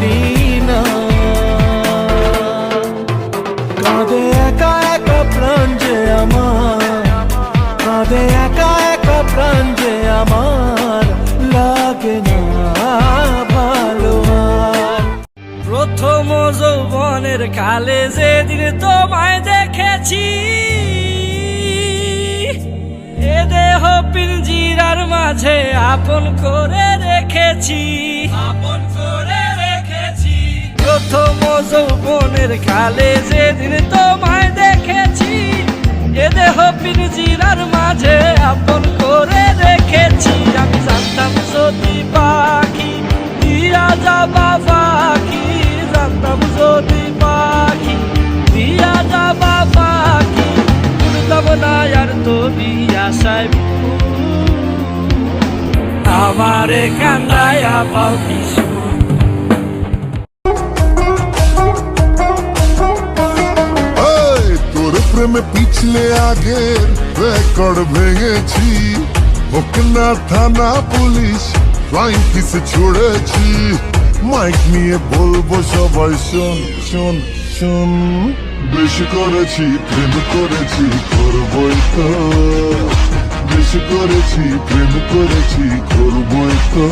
পারি না। কাঁদে একা একা প্রাণ যে আমার, কাঁদে একা একা প্রাণ যে আমার, লাগে না ভালো আর। প্রথম যৌবনের কালে যেদিন তোমায় দেখেছি, এ দেহ পিঞ্জিরার মাঝে আপন করে রেখেছি, আপন করে রেখেছি। প্রথম যৌবনের কালে যেদিন তোমায় দেখেছি, এ দেহ পিঞ্জিরার মাঝে আপন করে রেখেছি। আমি জানতাম যদি পাখি দিয়া যাবা পাখি, জানতাম যদি পাখি দিয়া যাবা পাখি, উড়তাম না আর তোরই আশায় আমারে কান্দায়া পাও কিছু। তোর প্রেমে পিছলে আগের রেকর্ড ভেঙেছি, হোকনা থানা পুলিশ ফ্লাইং কিসে ছুড়েছি। মাইক নিয়ে বলবো সবাই শোন শোন শোন, বেশি করেছি প্রেম করেছি করবই তো, বেশি করেছি প্রেম করেছি করবই তো।